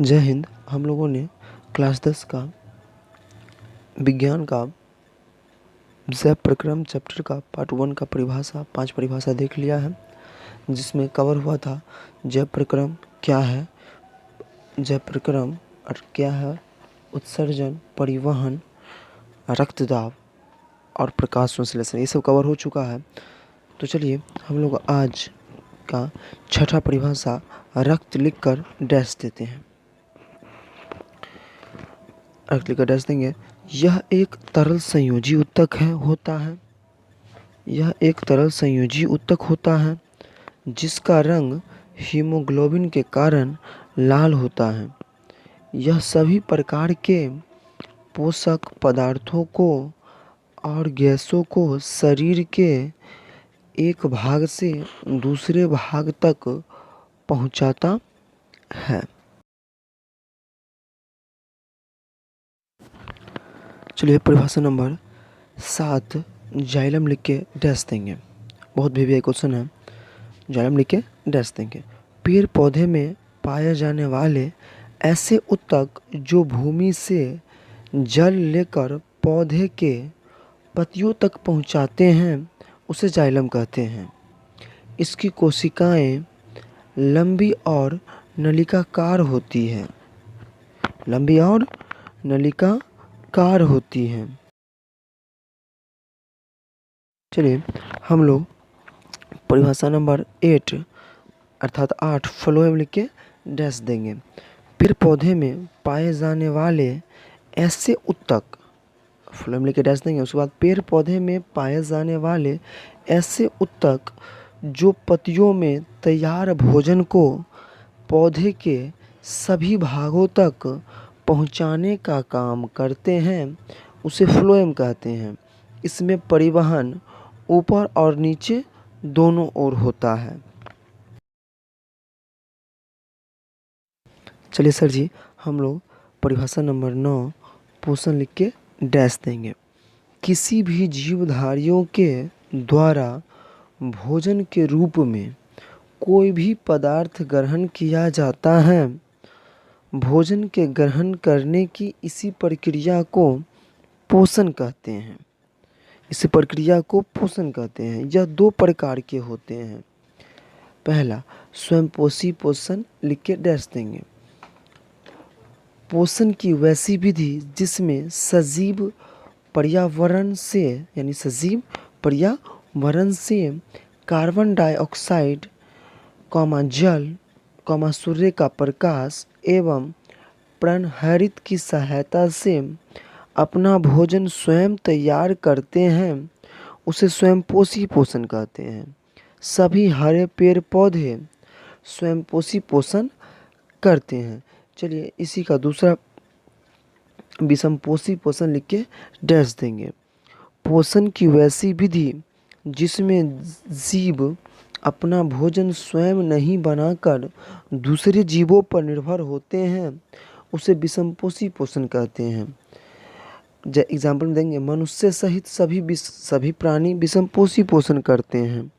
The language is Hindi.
जय हिंद। हम लोगों ने क्लास 10 का विज्ञान का जैव प्रक्रम चैप्टर का पार्ट 1 का परिभाषा 5 परिभाषा देख लिया है, जिसमें कवर हुआ था जैव प्रक्रम क्या है, जैव प्रक्रम और क्या है, उत्सर्जन, परिवहन, रक्तदाब और प्रकाश संश्लेषण, ये सब कवर हो चुका है। तो चलिए हम लोग आज का छठा परिभाषा रक्त लिखकर डैश देते हैं। रक्त लिखकर डैश देंगे। यह एक तरल संयोजी उत्तक होता है। यह एक तरल संयोजी उत्तक होता है जिसका रंग हीमोग्लोबिन के कारण लाल होता है। यह सभी प्रकार के पोषक पदार्थों को और गैसों को शरीर के एक भाग से दूसरे भाग तक पहुंचाता है। चलिए परिभाषा नंबर 7 जाइलम लिख के डैश देंगे। बहुत भी क्वेश्चन है, जाइलम लिख के डैश देंगे। पेड़ पौधे में पाए जाने वाले ऐसे उत्तक जो भूमि से जल लेकर पौधे के पत्तियों तक पहुंचाते हैं उसे जाइलम कहते हैं। इसकी कोशिकाएं लंबी और नलिकाकार होती है। लंबी और नलिकाकार होती हैं। चलिए हम लोग परिभाषा नंबर 8 अर्थात 8 फ्लोएम लिख के डैश देंगे। पेड़ पौधे में पाए जाने वाले ऐसे उत्तक, फ्लोएम लिख के डैश देंगे। उसके बाद पेड़ पौधे में पाए जाने वाले ऐसे उत्तक जो पत्तियों में तैयार भोजन को पौधे के सभी भागों तक पहुंचाने का काम करते हैं उसे फ्लोएम कहते हैं। इसमें परिवहन ऊपर और नीचे दोनों ओर होता है। चलिए सर जी, हम लोग परिभाषा नंबर 9 पोषण लिख के डैश देंगे। किसी भी जीवधारियों के द्वारा भोजन के रूप में कोई भी पदार्थ ग्रहण किया जाता है। भोजन के ग्रहण करने की इसी प्रक्रिया को पोषण कहते हैं। इस प्रक्रिया को पोषण कहते हैं। यह 2 प्रकार के होते हैं। पहला स्वयंपोषी पोषण लिख के डैश देंगे। पोषण की वैसी विधि जिसमें सजीव पर्यावरण से कार्बन डाइऑक्साइड, जल, सूर्य का प्रकाश एवं प्राणहरित की सहायता से अपना भोजन स्वयं तैयार करते हैं उसे स्वयंपोषी पोषण कहते हैं। सभी हरे पेड़ पौधे स्वयंपोषी पोषण करते हैं। चलिए इसी का दूसरा विषमपोषी पोषण लिख के डैश देंगे। पोषण की वैसी विधि जिसमें जीव अपना भोजन स्वयं नहीं बनाकर दूसरे जीवों पर निर्भर होते हैं उसे विषमपोषी पोषण कहते हैं। एग्जाम्पल देंगे, मनुष्य सहित सभी प्राणी विषमपोषी पोषण करते हैं।